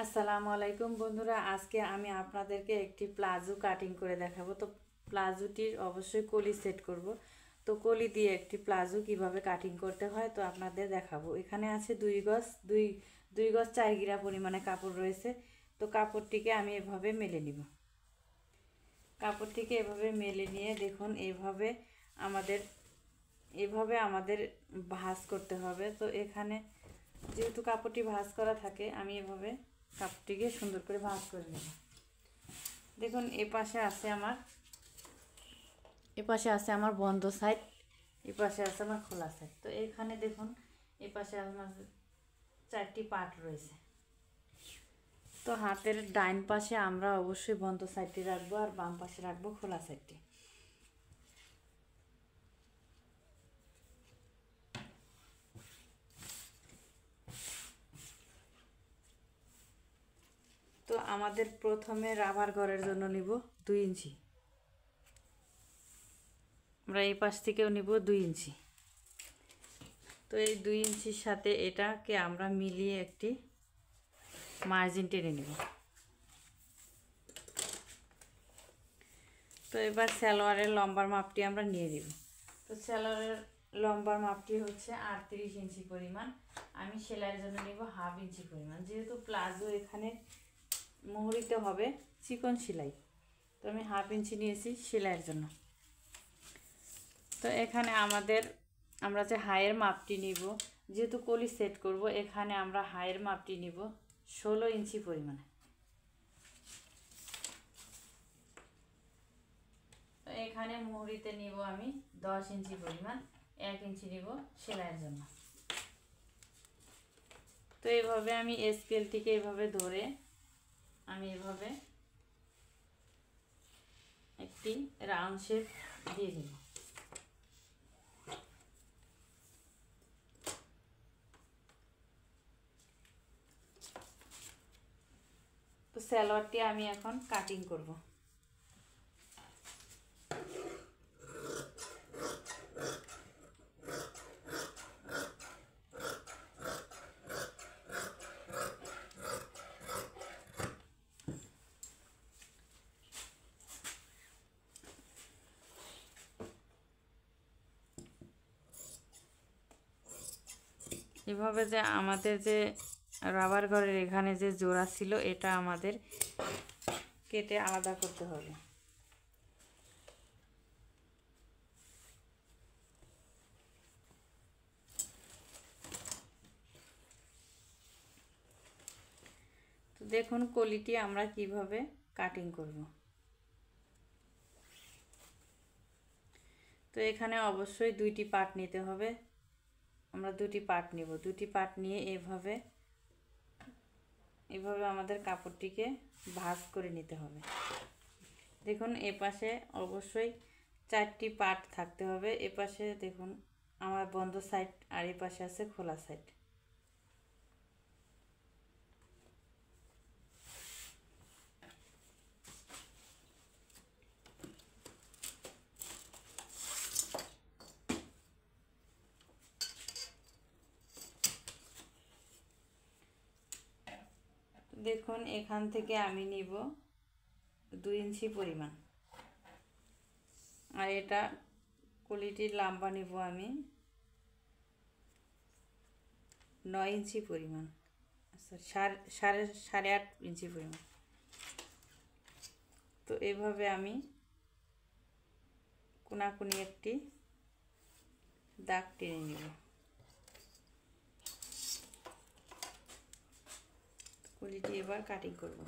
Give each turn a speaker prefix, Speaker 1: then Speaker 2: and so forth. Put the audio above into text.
Speaker 1: আসসালামু আলাইকুম বন্ধুরা, আজকে আমি আপনাদেরকে একটি প্লাজো কাটিং করে দেখাবো। তো প্লাজোটির অবশ্যই কলি সেট করব। তো কলি দিয়ে একটি প্লাজো কিভাবে কাটিং করতে হয় তো আপনাদের দেখাবো। এখানে আছে দুই গজ 4 গিরা পরিমাণে কাপড় রয়েছে। তো কাপড়টিকে আমি এভাবে মেলে নিব। কাপড়টিকে এভাবে মেলে নিয়ে দেখুন এভাবে আমাদের ভাঁজ করতে হবে। তো এখানে যেহেতু কাপড়টি ভাঁজ করা থাকে, আমি এভাবে কাপড়টিকে সুন্দর করে ভাঁজ করে নেব। দেখুন এপাশে আছে আমার বন্ধ সাইড, এপাশে আছে আমার খোলা সাইড। তো এখানে দেখুন এপাশে আমার 4টি পার্ট রয়েছে। তো হাতের ডাইন পাশে আমরা অবশ্যই বন্ধ সাইডটি রাখবো, আর বাম পাশে রাখবো খোলা সাইডটি। তো আমাদের প্রথমে রাবার ঘরের জন্য নিব 2 ইঞ্চি। আমরা এই পাশ থেকেও নিব 2 ইঞ্চি। তো এই 2 ইঞ্চির সাথে এটাকে আমরা মিলিয়ে একটি মার্জিন টেনে নেব। তো এবার সালোয়ারের লম্বার মাপটি আমরা নিয়ে নিব। তো সালোয়ারের লম্বার মাপটি হচ্ছে 38 ইঞ্চি পরিমাণ। আমি সেলাইয়ের জন্য নিব 1/2 ইঞ্চি পরিমাণ। যেহেতু প্লাজো এখানে মুহুরিতে হবে চিকন সেলাই, তো আমি 1/2 ইঞ্চি নিয়েছি সেলাইয়ের জন্য। তো এখানে আমরা যে হাইয়ের মাপটি নিব, যেহেতু কলি সেট করব, এখানে আমরা হাইয়ের মাপটি নিব 16 ইঞ্চি পরিমাণে। তো এখানে মুহুরিতে নিব আমি 10 ইঞ্চি পরিমাণ, 1 ইঞ্চি নিব সেলাইয়ের জন্য। তো এইভাবে আমি স্কেলটিকে এইভাবে ধরে আমি এভাবে একটি রাউন্ড শেপ দিয়ে দিব। তো সালোয়ারটি আমি এখন কাটিং করব। এভাবে যে আমাদের যে রাবার ঘরের এখানে যে জোড়া ছিল, এটা আমাদের কেটে আলাদা করতে হবে। তো দেখুন কলিটি আমরা কিভাবে কাটিং করব। তো এখানে অবশ্যই 2টি পার্ট নিতে হবে। আমরা 2টি পার্ট নিব। 2টি পার্ট নিয়ে এভাবে আমাদের কাপড়টিকে ভাঁজ করে নিতে হবে। দেখুন এপাশে অবশ্যই 4টি পার্ট থাকতে হবে। এপাশে দেখুন আমার বন্ধ সাইড, আর এপাশে আছে খোলা সাইড। দেখুন এখান থেকে আমি নিব 2 ইঞ্চি পরিমাণ, আর এটা কলিটির লম্বা নিব আমি 9 ইঞ্চি পরিমাণ, সাড়ে 8 ইঞ্চি পরিমাণ। তো এভাবে আমি কোনাকুনি একটি দাগ টেনে নিব। কলিটি এবার কাটিং করব।